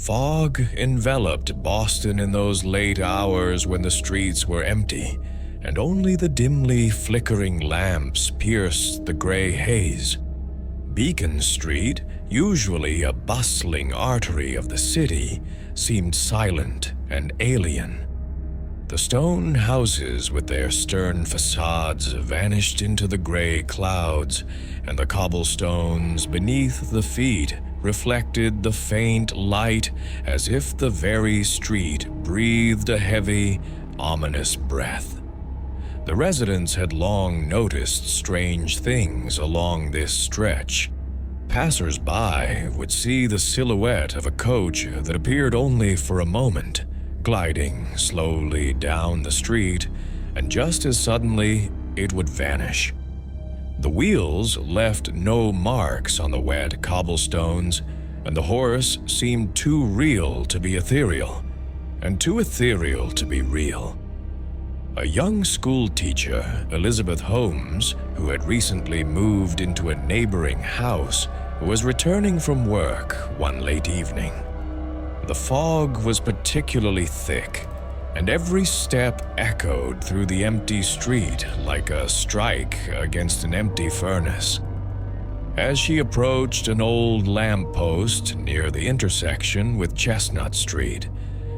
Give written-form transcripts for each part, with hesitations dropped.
Fog enveloped Boston in those late hours when the streets were empty, and only the dimly flickering lamps pierced the gray haze. Beacon Street, usually a bustling artery of the city, seemed silent and alien. The stone houses with their stern facades vanished into the gray clouds, and the cobblestones beneath the feet reflected the faint light as if the very street breathed a heavy, ominous breath. The residents had long noticed strange things along this stretch. Passersby would see the silhouette of a coach that appeared only for a moment, gliding slowly down the street, and just as suddenly it would vanish. The wheels left no marks on the wet cobblestones, and the horse seemed too real to be ethereal, and too ethereal to be real. A young school teacher, Elizabeth Holmes, who had recently moved into a neighboring house, was returning from work one late evening. The fog was particularly thick, and every step echoed through the empty street like a strike against an empty furnace. As she approached an old lamppost near the intersection with Chestnut Street,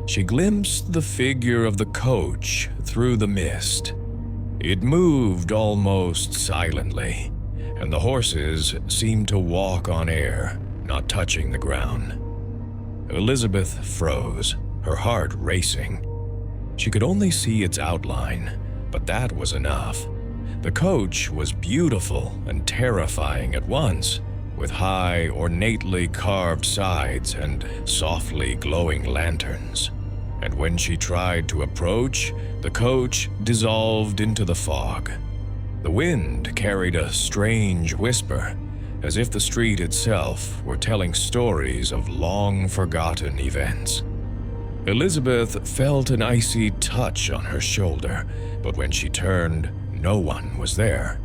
she glimpsed the figure of the coach through the mist. It moved almost silently, and the horses seemed to walk on air, not touching the ground. Elizabeth froze, her heart racing. She could only see its outline, but that was enough. The coach was beautiful and terrifying at once, with high, ornately carved sides and softly glowing lanterns. And when she tried to approach, the coach dissolved into the fog. The wind carried a strange whisper, as if the street itself were telling stories of long-forgotten events. Elizabeth felt an icy touch on her shoulder, but when she turned, no one was there.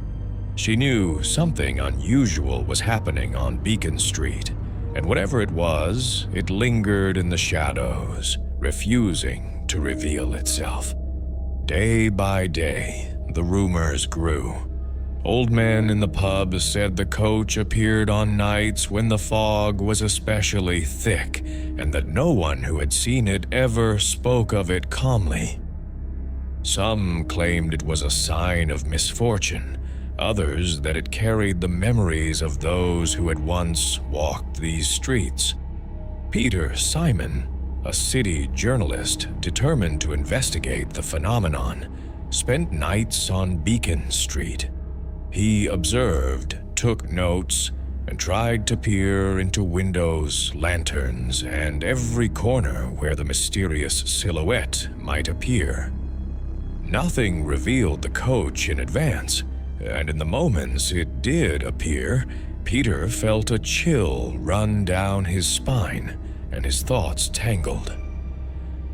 She knew something unusual was happening on Beacon Street, and whatever it was, it lingered in the shadows, refusing to reveal itself. Day by day, the rumors grew. Old men in the pub said the coach appeared on nights when the fog was especially thick, and that no one who had seen it ever spoke of it calmly. Some claimed it was a sign of misfortune, others that it carried the memories of those who had once walked these streets. Peter Simon, a city journalist determined to investigate the phenomenon, spent nights on Beacon Street. He observed, took notes, and tried to peer into windows, lanterns, and every corner where the mysterious silhouette might appear. Nothing revealed the coach in advance, and in the moments it did appear, Peter felt a chill run down his spine, and his thoughts tangled.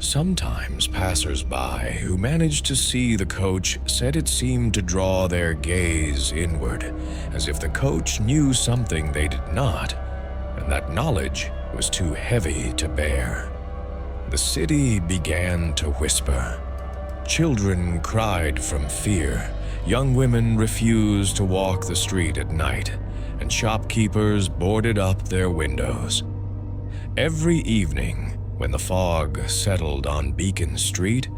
Sometimes passers-by who managed to see the coach said it seemed to draw their gaze inward, as if the coach knew something they did not, and that knowledge was too heavy to bear. The city began to whisper. Children cried from fear, young women refused to walk the street at night, and shopkeepers boarded up their windows. Every evening, when the fog settled on Beacon Street,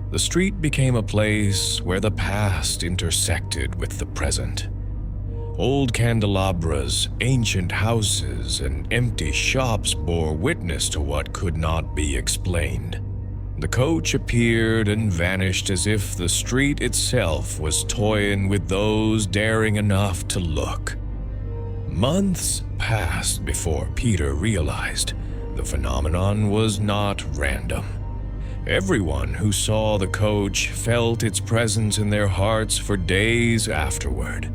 the street became a place where the past intersected with the present. Old candelabras, ancient houses, and empty shops bore witness to what could not be explained. The coach appeared and vanished as if the street itself was toying with those daring enough to look. Months passed before Peter realized the phenomenon was not random. Everyone who saw the coach felt its presence in their hearts for days afterward.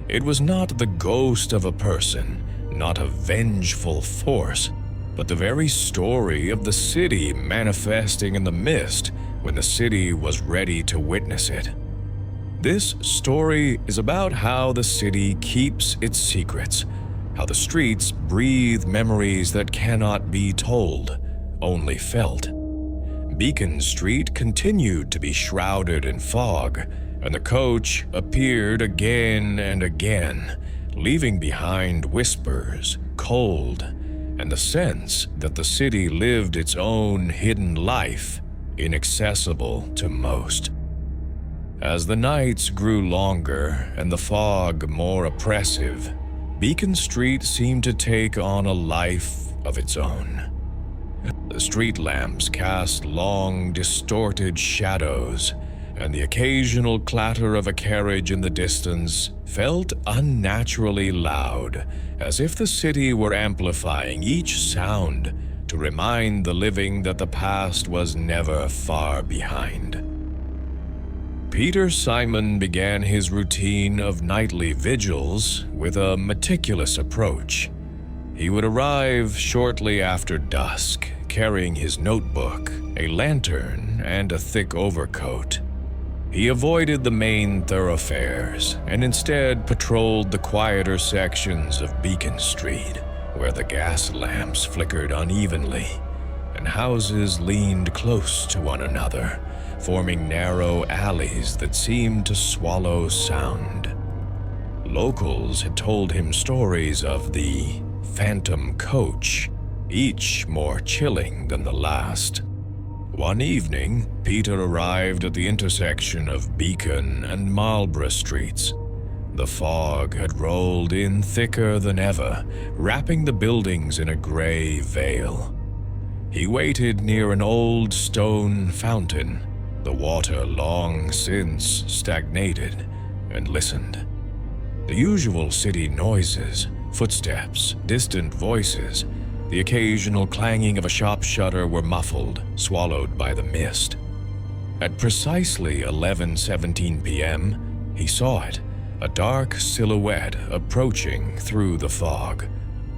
It was not the ghost of a person, not a vengeful force, but the very story of the city manifesting in the mist when the city was ready to witness it. This story is about how the city keeps its secrets, how the streets breathe memories that cannot be told, only felt. Beacon Street continued to be shrouded in fog, and the coach appeared again and again, leaving behind whispers, cold, and the sense that the city lived its own hidden life, inaccessible to most. As the nights grew longer and the fog more oppressive, Beacon Street seemed to take on a life of its own. The street lamps cast long, distorted shadows, and the occasional clatter of a carriage in the distance felt unnaturally loud, as if the city were amplifying each sound to remind the living that the past was never far behind. Peter Simon began his routine of nightly vigils with a meticulous approach. He would arrive shortly after dusk, carrying his notebook, a lantern, and a thick overcoat. He avoided the main thoroughfares and instead patrolled the quieter sections of Beacon Street, where the gas lamps flickered unevenly and houses leaned close to one another, forming narrow alleys that seemed to swallow sound. Locals had told him stories of the phantom coach, each more chilling than the last. One evening, Peter arrived at the intersection of Beacon and Marlborough Streets. The fog had rolled in thicker than ever, wrapping the buildings in a gray veil. He waited near an old stone fountain, the water long since stagnated, and listened. The usual city noises, footsteps, distant voices, the occasional clanging of a shop shutter were muffled, swallowed by the mist. At precisely 11:17 p.m., he saw it, a dark silhouette approaching through the fog.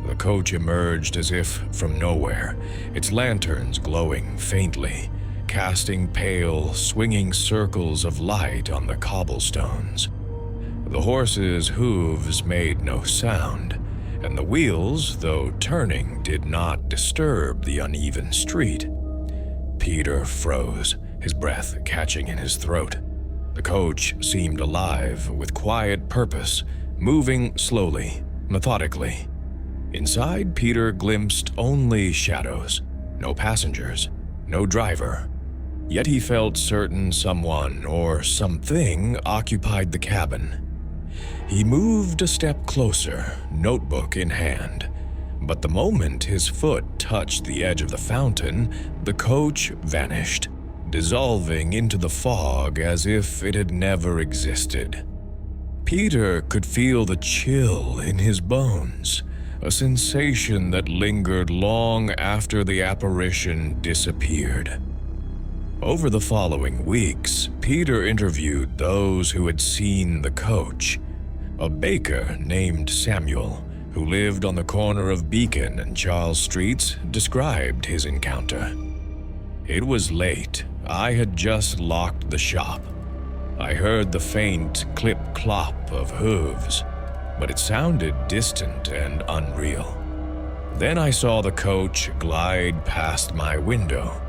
The coach emerged as if from nowhere, its lanterns glowing faintly, casting pale, swinging circles of light on the cobblestones. The horses' hooves made no sound, and the wheels, though turning, did not disturb the uneven street. Peter froze, his breath catching in his throat. The coach seemed alive, with quiet purpose, moving slowly, methodically. Inside, Peter glimpsed only shadows, no passengers, no driver. Yet he felt certain someone or something occupied the cabin. He moved a step closer, notebook in hand, but the moment his foot touched the edge of the fountain, the coach vanished, dissolving into the fog as if it had never existed. Peter could feel the chill in his bones, a sensation that lingered long after the apparition disappeared. Over the following weeks, Peter interviewed those who had seen the coach. A baker named Samuel, who lived on the corner of Beacon and Charles Streets, described his encounter. It was late. I had just locked the shop. I heard the faint clip-clop of hooves, but it sounded distant and unreal. Then I saw the coach glide past my window.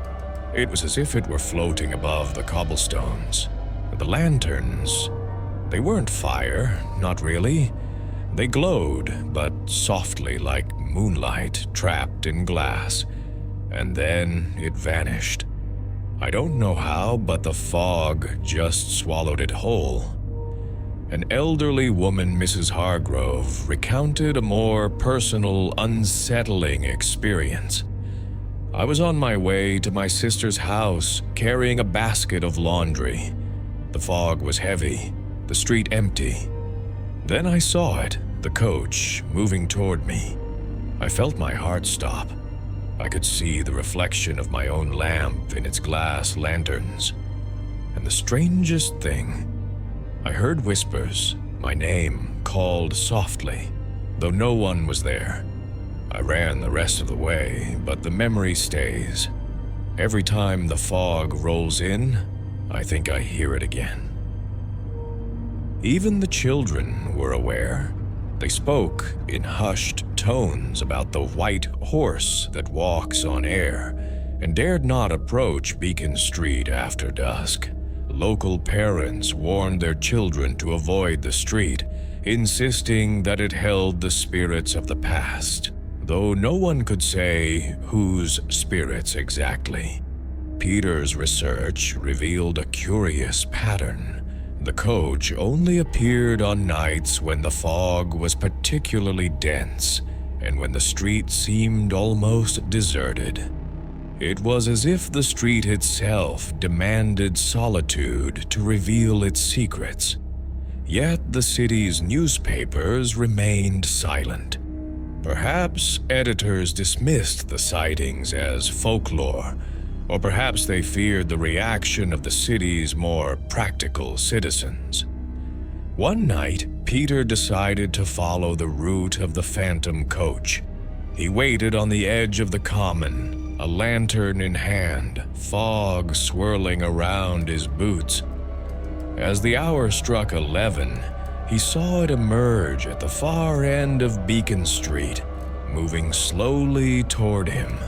It was as if it were floating above the cobblestones. The lanterns, they weren't fire, not really. They glowed, but softly like moonlight trapped in glass. And then it vanished. I don't know how, but the fog just swallowed it whole. An elderly woman, Mrs. Hargrove, recounted a more personal, unsettling experience. I was on my way to my sister's house, carrying a basket of laundry. The fog was heavy, the street empty. Then I saw it, the coach, moving toward me. I felt my heart stop. I could see the reflection of my own lamp in its glass lanterns. And the strangest thing, I heard whispers, my name called softly, though no one was there. I ran the rest of the way, but the memory stays. Every time the fog rolls in, I think I hear it again. Even the children were aware. They spoke in hushed tones about the white horse that walks on air, and dared not approach Beacon Street after dusk. Local parents warned their children to avoid the street, insisting that it held the spirits of the past, though no one could say whose spirits exactly. Peter's research revealed a curious pattern. The coach only appeared on nights when the fog was particularly dense and when the street seemed almost deserted. It was as if the street itself demanded solitude to reveal its secrets. Yet the city's newspapers remained silent. Perhaps editors dismissed the sightings as folklore, or perhaps they feared the reaction of the city's more practical citizens. One night, Peter decided to follow the route of the phantom coach. He waited on the edge of the common, a lantern in hand, fog swirling around his boots. As the hour struck 11, he saw it emerge at the far end of Beacon Street, moving slowly toward him.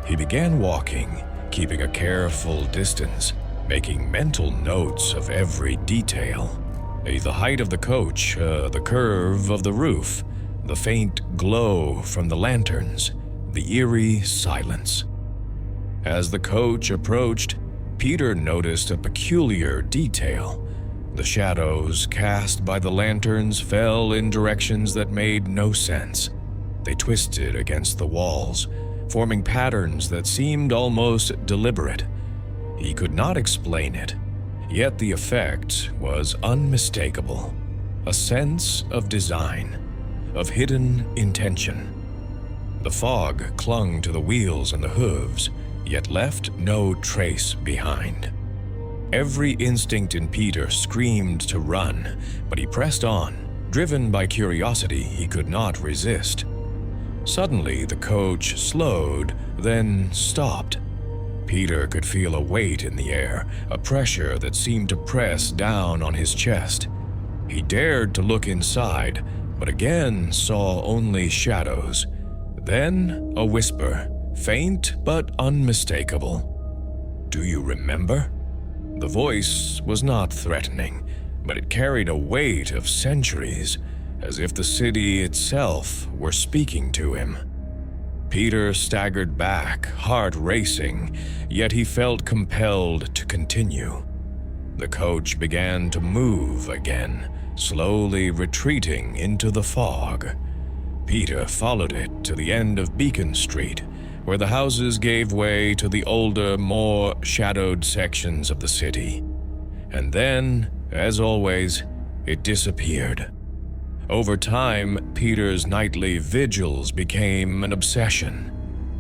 He began walking, keeping a careful distance, making mental notes of every detail. The height of the coach, the curve of the roof, the faint glow from the lanterns, the eerie silence. As the coach approached, Peter noticed a peculiar detail. The shadows cast by the lanterns fell in directions that made no sense. They twisted against the walls, forming patterns that seemed almost deliberate. He could not explain it, yet the effect was unmistakable. A sense of design, of hidden intention. The fog clung to the wheels and the hooves, yet left no trace behind. Every instinct in Peter screamed to run, but he pressed on, driven by curiosity he could not resist. Suddenly, the coach slowed, then stopped. Peter could feel a weight in the air, a pressure that seemed to press down on his chest. He dared to look inside, but again saw only shadows. Then a whisper, faint but unmistakable. "Do you remember?" The voice was not threatening, but it carried a weight of centuries, as if the city itself were speaking to him. Peter staggered back, heart racing, yet he felt compelled to continue. The coach began to move again, slowly retreating into the fog. Peter followed it to the end of Beacon Street, where the houses gave way to the older, more shadowed sections of the city. And then, as always, it disappeared. Over time, Peter's nightly vigils became an obsession.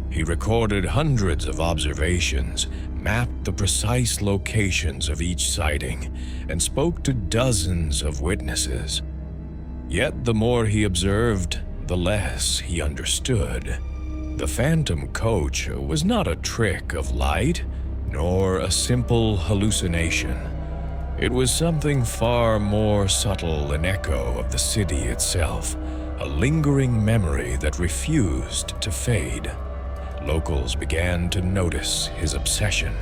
He recorded hundreds of observations, mapped the precise locations of each sighting, and spoke to dozens of witnesses. Yet the more he observed, the less he understood. The phantom coach was not a trick of light, nor a simple hallucination. It was something far more subtle, an echo of the city itself, a lingering memory that refused to fade. Locals began to notice his obsession.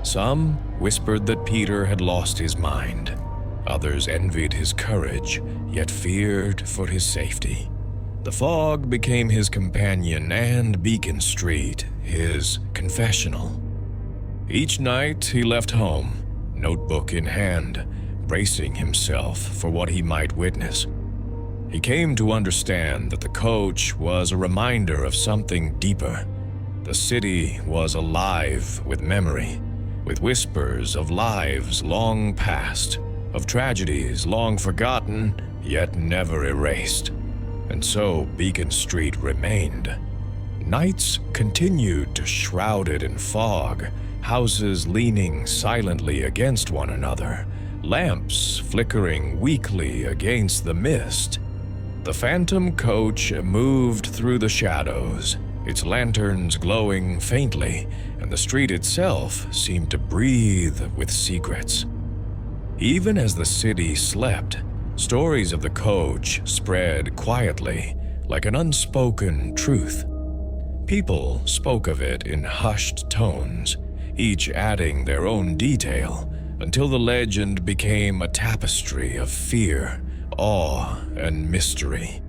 Some whispered that Peter had lost his mind. Others envied his courage, yet feared for his safety. The fog became his companion and Beacon Street his confessional. Each night he left home, notebook in hand, bracing himself for what he might witness. He came to understand that the coach was a reminder of something deeper. The city was alive with memory, with whispers of lives long past, of tragedies long forgotten, yet never erased. And so Beacon Street remained. Nights continued to shroud it in fog, houses leaning silently against one another, lamps flickering weakly against the mist. The phantom coach moved through the shadows, its lanterns glowing faintly, and the street itself seemed to breathe with secrets. Even as the city slept, stories of the coach spread quietly, like an unspoken truth. People spoke of it in hushed tones, each adding their own detail, until the legend became a tapestry of fear, awe, and mystery.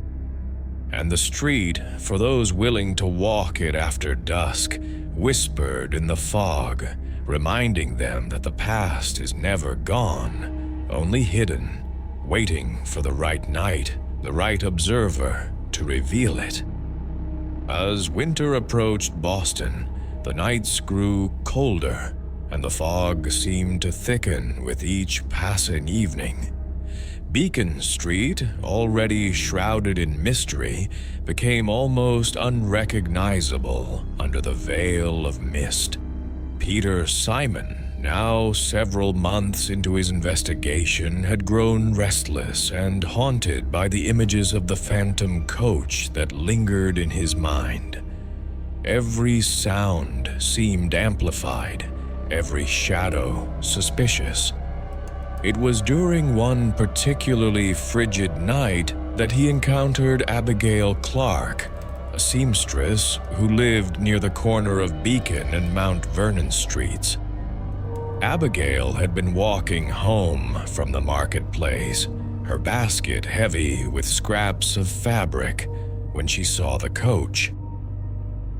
And the street, for those willing to walk it after dusk, whispered in the fog, reminding them that the past is never gone, only hidden, waiting for the right night, the right observer to reveal it. As winter approached Boston, the nights grew colder, and the fog seemed to thicken with each passing evening. Beacon Street, already shrouded in mystery, became almost unrecognizable under the veil of mist. Peter Simon, now several months into his investigation, had grown restless and haunted by the images of the phantom coach that lingered in his mind. Every sound seemed amplified, every shadow suspicious. It was during one particularly frigid night that he encountered Abigail Clark, a seamstress who lived near the corner of Beacon and Mount Vernon streets. Abigail had been walking home from the marketplace, her basket heavy with scraps of fabric, when she saw the coach.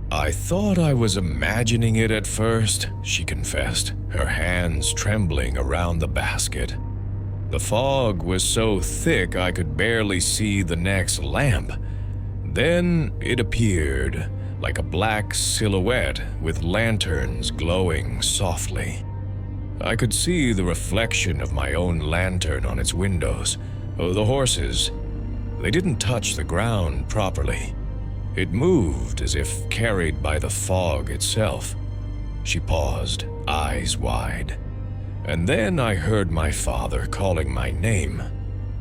"I thought I was imagining it at first," she confessed, her hands trembling around the basket. "The fog was so thick I could barely see the next lamp. Then it appeared, like a black silhouette with lanterns glowing softly. I could see the reflection of my own lantern on its windows. The horses, they didn't touch the ground properly. It moved as if carried by the fog itself." She paused, eyes wide. "And then I heard my father calling my name.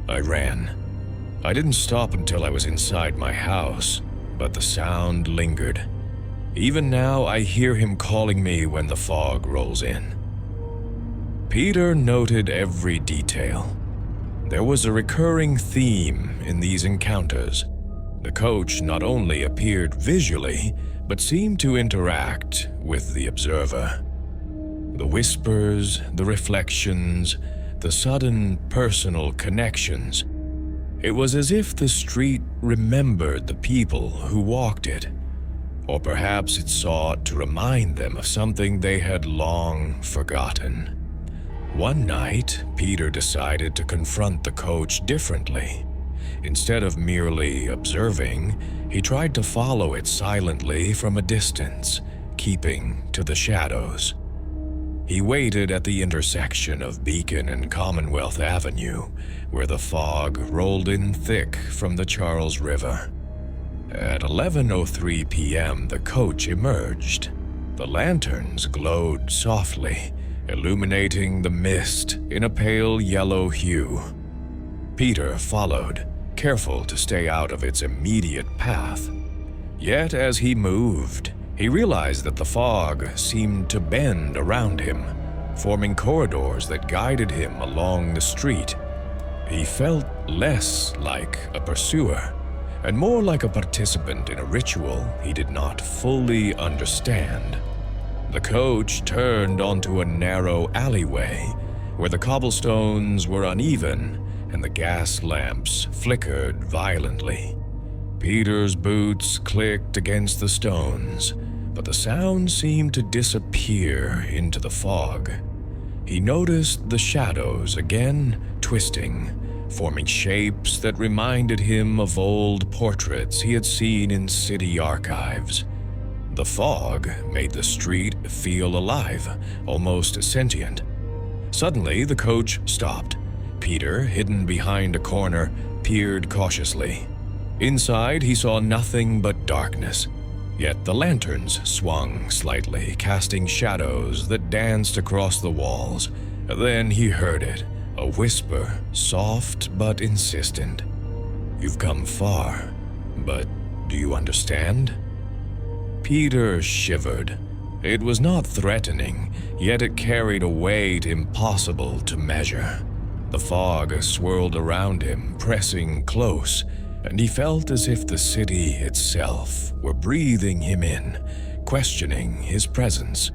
I ran. I didn't stop until I was inside my house, but the sound lingered. Even now I hear him calling me when the fog rolls in." Peter noted every detail. There was a recurring theme in these encounters. The coach not only appeared visually, but seemed to interact with the observer. The whispers, the reflections, the sudden personal connections. It was as if the street remembered the people who walked it, or perhaps it sought to remind them of something they had long forgotten. One night, Peter decided to confront the coach differently. Instead of merely observing, he tried to follow it silently from a distance, keeping to the shadows. He waited at the intersection of Beacon and Commonwealth Avenue, where the fog rolled in thick from the Charles River. At 11:03 p.m., the coach emerged. The lanterns glowed softly, illuminating the mist in a pale yellow hue. Peter followed, careful to stay out of its immediate path. Yet as he moved, he realized that the fog seemed to bend around him, forming corridors that guided him along the street. He felt less like a pursuer, and more like a participant in a ritual he did not fully understand. The coach turned onto a narrow alleyway, where the cobblestones were uneven and the gas lamps flickered violently. Peter's boots clicked against the stones, but the sound seemed to disappear into the fog. He noticed the shadows again twisting, forming shapes that reminded him of old portraits he had seen in city archives. The fog made the street feel alive, almost sentient. Suddenly, the coach stopped. Peter, hidden behind a corner, peered cautiously. Inside, he saw nothing but darkness. Yet the lanterns swung slightly, casting shadows that danced across the walls. Then he heard it, a whisper, soft but insistent. "You've come far, but do you understand?" Peter shivered. It was not threatening, yet it carried a weight impossible to measure. The fog swirled around him, pressing close, and he felt as if the city itself were breathing him in, questioning his presence.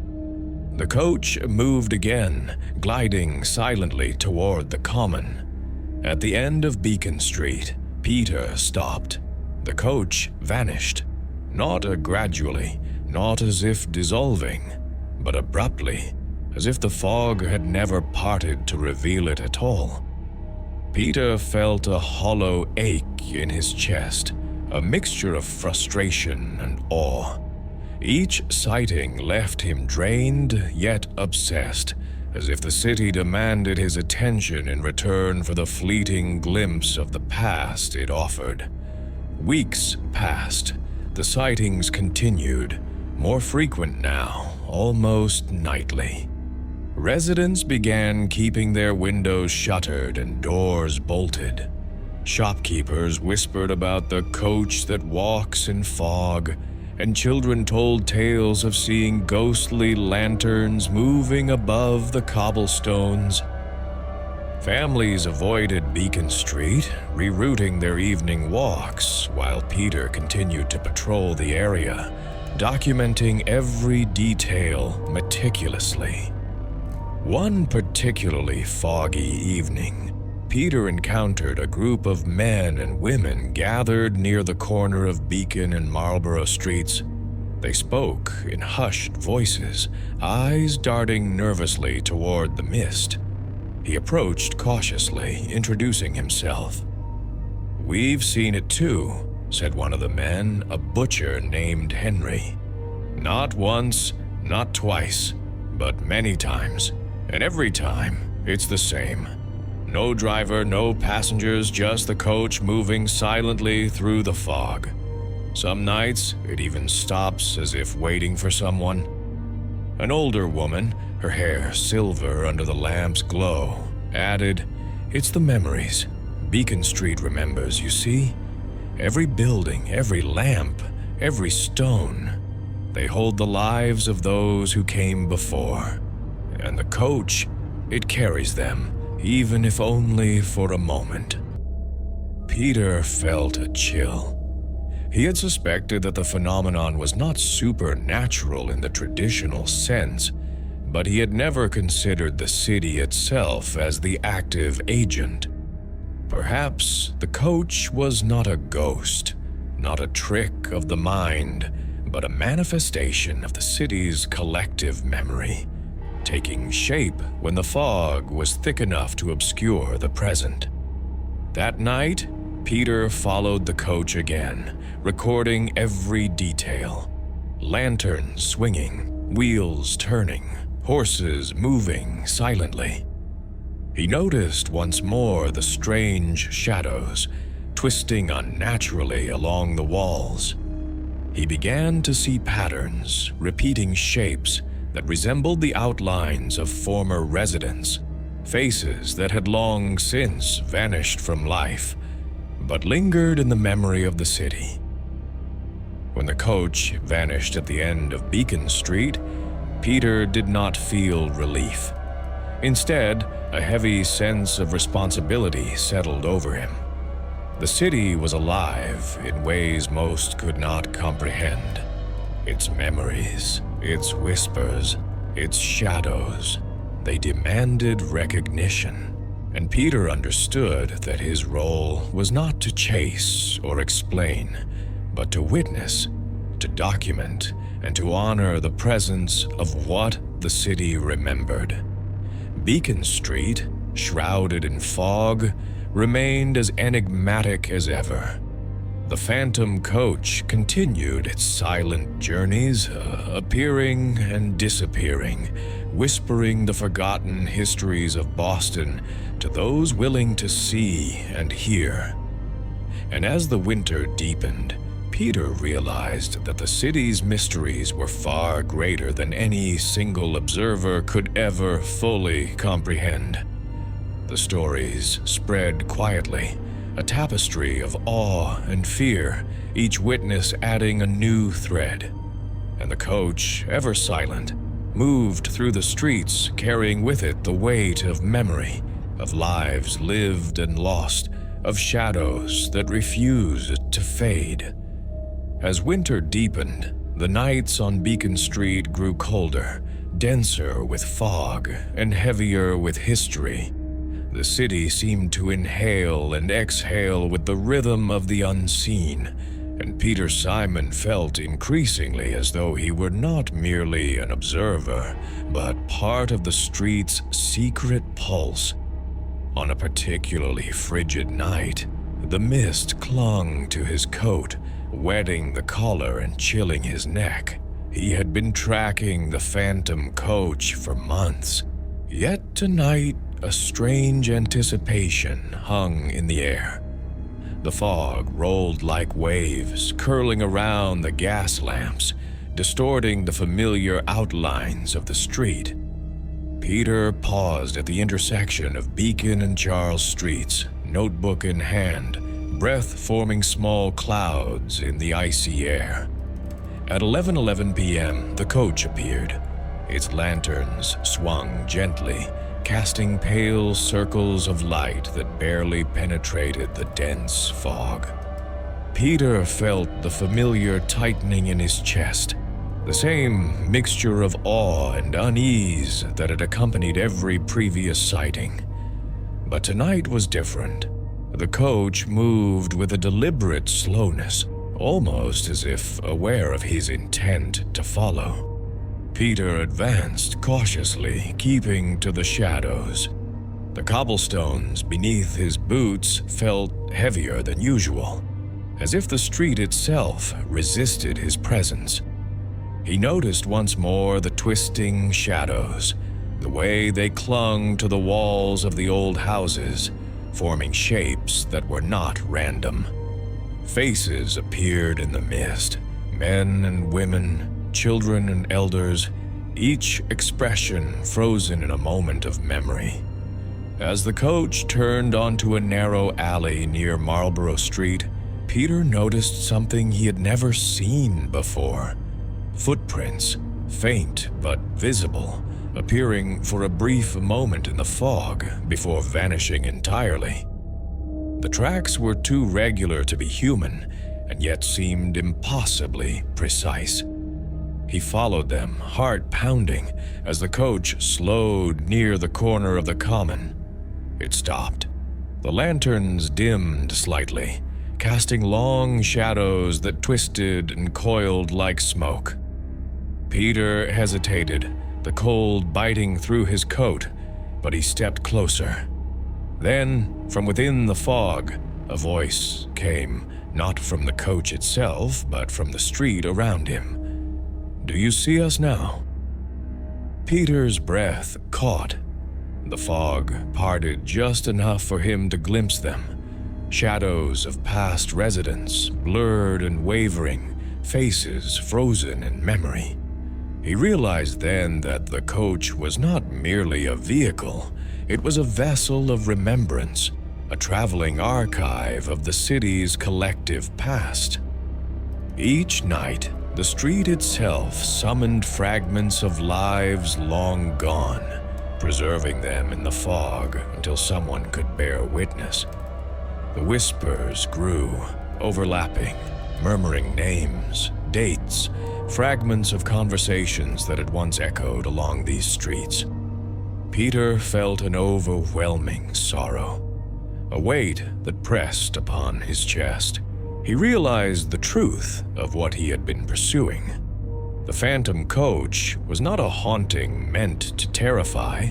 The coach moved again, gliding silently toward the common. At the end of Beacon Street, Peter stopped. The coach vanished, not gradually, not as if dissolving, but abruptly, as if the fog had never parted to reveal it at all. Peter felt a hollow ache in his chest, a mixture of frustration and awe. Each sighting left him drained yet obsessed, as if the city demanded his attention in return for the fleeting glimpse of the past it offered. Weeks passed. The sightings continued, more frequent now, almost nightly. Residents began keeping their windows shuttered and doors bolted. Shopkeepers whispered about the coach that walks in fog, and children told tales of seeing ghostly lanterns moving above the cobblestones. Families avoided Beacon Street, rerouting their evening walks, while Peter continued to patrol the area, documenting every detail meticulously. One particularly foggy evening, Peter encountered a group of men and women gathered near the corner of Beacon and Marlborough Streets. They spoke in hushed voices, eyes darting nervously toward the mist. He approached cautiously, introducing himself. "We've seen it too," said one of the men, a butcher named Henry. "Not once, not twice, but many times. And every time, it's the same. No driver, no passengers, just the coach moving silently through the fog. Some nights, it even stops as if waiting for someone." An older woman, her hair silver under the lamp's glow, added, "It's the memories. Beacon Street remembers, you see? Every building, every lamp, every stone. They hold the lives of those who came before. And the coach, it carries them, even if only for a moment." Peter felt a chill. He had suspected that the phenomenon was not supernatural in the traditional sense, but he had never considered the city itself as the active agent. Perhaps the coach was not a ghost, not a trick of the mind, but a manifestation of the city's collective memory, taking shape when the fog was thick enough to obscure the present. That night, Peter followed the coach again, recording every detail. Lanterns swinging, wheels turning, horses moving silently. He noticed once more the strange shadows, twisting unnaturally along the walls. He began to see patterns, repeating shapes that resembled the outlines of former residents, faces that had long since vanished from life, but lingered in the memory of the city. When the coach vanished at the end of Beacon Street, Peter did not feel relief. Instead, a heavy sense of responsibility settled over him. The city was alive in ways most could not comprehend. Its memories, its whispers, its shadows, they demanded recognition. And Peter understood that his role was not to chase or explain, but to witness, to document, and to honor the presence of what the city remembered. Beacon Street, shrouded in fog, remained as enigmatic as ever. The phantom coach continued its silent journeys, appearing and disappearing, whispering the forgotten histories of Boston to those willing to see and hear. And as the winter deepened, Peter realized that the city's mysteries were far greater than any single observer could ever fully comprehend. The stories spread quietly, a tapestry of awe and fear, each witness adding a new thread. And the coach, ever silent, moved through the streets, carrying with it the weight of memory, of lives lived and lost, of shadows that refused to fade. As winter deepened, the nights on Beacon Street grew colder, denser with fog, and heavier with history. The city seemed to inhale and exhale with the rhythm of the unseen, and Peter Simon felt increasingly as though he were not merely an observer, but part of the street's secret pulse. On a particularly frigid night, the mist clung to his coat, wetting the collar and chilling his neck. He had been tracking the phantom coach for months, yet tonight a strange anticipation hung in the air. The fog rolled like waves, curling around the gas lamps, distorting the familiar outlines of the street. Peter paused at the intersection of Beacon and Charles Streets, notebook in hand, breath forming small clouds in the icy air. At 11:11 p.m., the coach appeared. Its lanterns swung gently, casting pale circles of light that barely penetrated the dense fog. Peter felt the familiar tightening in his chest, the same mixture of awe and unease that had accompanied every previous sighting. But tonight was different. The coach moved with a deliberate slowness, almost as if aware of his intent to follow. Peter advanced cautiously, keeping to the shadows. The cobblestones beneath his boots felt heavier than usual, as if the street itself resisted his presence. He noticed once more the twisting shadows, the way they clung to the walls of the old houses, forming shapes that were not random. Faces appeared in the mist, men and women, children and elders, each expression frozen in a moment of memory. As the coach turned onto a narrow alley near Marlborough Street, Peter noticed something he had never seen before. Footprints, faint but visible, appearing for a brief moment in the fog before vanishing entirely. The tracks were too regular to be human, and yet seemed impossibly precise. He followed them, heart pounding, as the coach slowed near the corner of the common. It stopped. The lanterns dimmed slightly, casting long shadows that twisted and coiled like smoke. Peter hesitated, the cold biting through his coat, but he stepped closer. Then, from within the fog, a voice came, not from the coach itself, but from the street around him. "Do you see us now?" Peter's breath caught. The fog parted just enough for him to glimpse them. Shadows of past residents, blurred and wavering, faces frozen in memory. He realized then that the coach was not merely a vehicle, it was a vessel of remembrance, a traveling archive of the city's collective past. Each night, the street itself summoned fragments of lives long gone, preserving them in the fog until someone could bear witness. The whispers grew, overlapping, murmuring names, dates, fragments of conversations that had once echoed along these streets. Peter felt an overwhelming sorrow, a weight that pressed upon his chest. He realized the truth of what he had been pursuing. The phantom coach was not a haunting meant to terrify,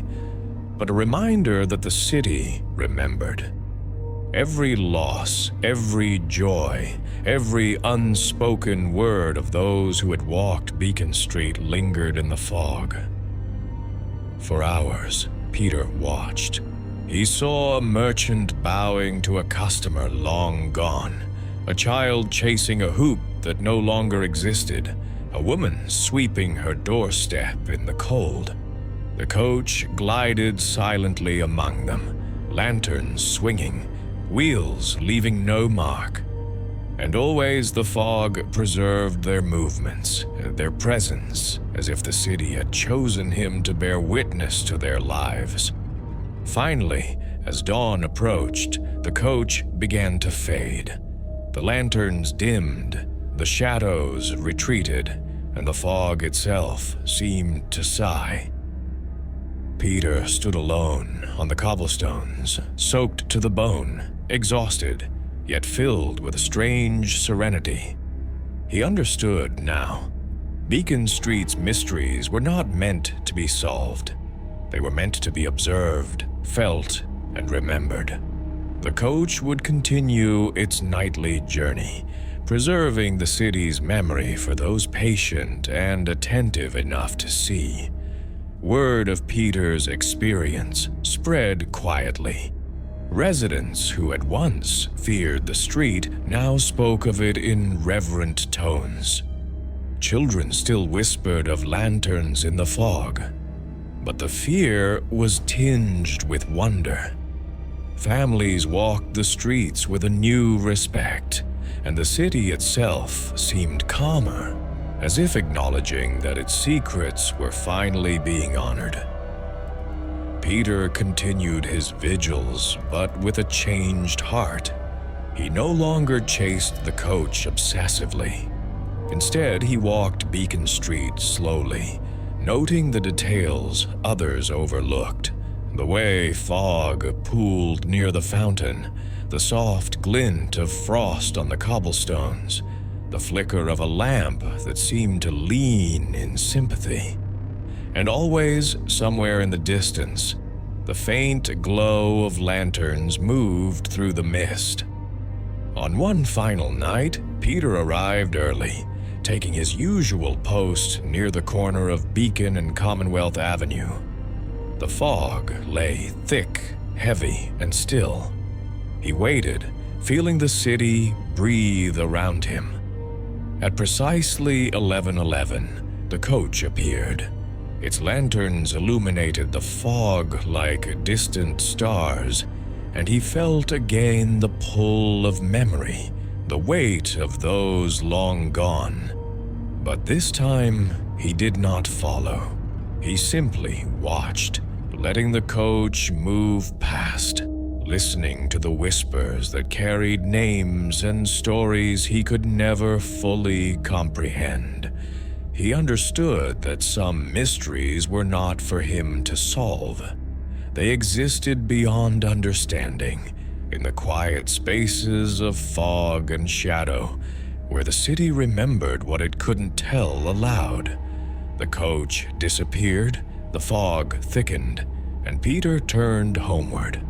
but a reminder that the city remembered. Every loss, every joy, every unspoken word of those who had walked Beacon Street lingered in the fog. For hours, Peter watched. He saw a merchant bowing to a customer long gone, a child chasing a hoop that no longer existed, a woman sweeping her doorstep in the cold. The coach glided silently among them, lanterns swinging, wheels leaving no mark. And always the fog preserved their movements, their presence, as if the city had chosen him to bear witness to their lives. Finally, As dawn approached, the coach began to fade. The lanterns dimmed, the shadows retreated, and the fog itself seemed to sigh. Peter stood alone on the cobblestones, soaked to the bone, exhausted, yet filled with a strange serenity. He understood now. Beacon Street's mysteries were not meant to be solved. They were meant to be observed, felt, and remembered. The coach would continue its nightly journey, preserving the city's memory for those patient and attentive enough to see. Word of Peter's experience spread quietly. Residents who had once feared the street now spoke of it in reverent tones. Children still whispered of lanterns in the fog, but the fear was tinged with wonder. Families walked the streets with a new respect, and the city itself seemed calmer, as if acknowledging that its secrets were finally being honored. Peter continued his vigils, but with a changed heart. He no longer chased the coach obsessively. Instead, he walked Beacon Street slowly, noting the details others overlooked. The way fog pooled near the fountain, the soft glint of frost on the cobblestones, the flicker of a lamp that seemed to lean in sympathy. And always, somewhere in the distance, the faint glow of lanterns moved through the mist. On one final night, Peter arrived early, taking his usual post near the corner of Beacon and Commonwealth Avenue. The fog lay thick, heavy, and still. He waited, feeling the city breathe around him. At precisely 11:11, the coach appeared. Its lanterns illuminated the fog like distant stars, and he felt again the pull of memory, the weight of those long gone. But this time, he did not follow. He simply watched, letting the coach move past, listening to the whispers that carried names and stories he could never fully comprehend. He understood that some mysteries were not for him to solve. They existed beyond understanding, in the quiet spaces of fog and shadow, where the city remembered what it couldn't tell aloud. The coach disappeared, the fog thickened, and Peter turned homeward.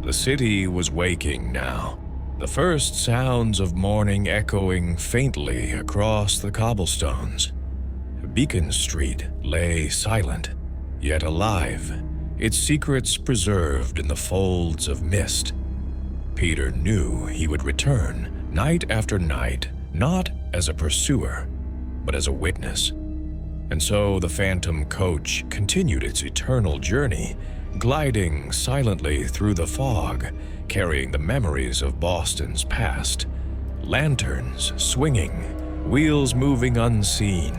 The city was waking now, the first sounds of morning echoing faintly across the cobblestones. Beacon Street lay silent, yet alive, its secrets preserved in the folds of mist. Peter knew he would return, night after night, not as a pursuer, but as a witness. And so the phantom coach continued its eternal journey, gliding silently through the fog, carrying the memories of Boston's past. Lanterns swinging, wheels moving unseen,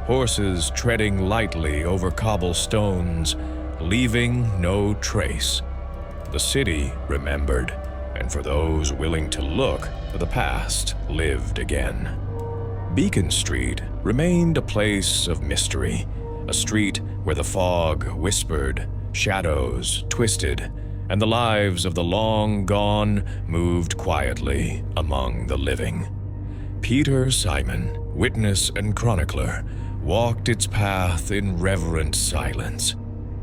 horses treading lightly over cobblestones, leaving no trace. The city remembered, and for those willing to look, the past lived again. Beacon Street remained a place of mystery, a street where the fog whispered, shadows twisted, and the lives of the long gone moved quietly among the living. Peter Simon, witness and chronicler, walked its path in reverent silence,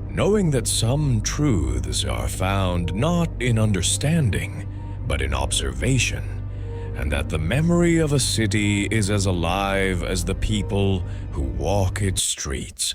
knowing that some truths are found not in understanding, but in observation, and that the memory of a city is as alive as the people who walk its streets.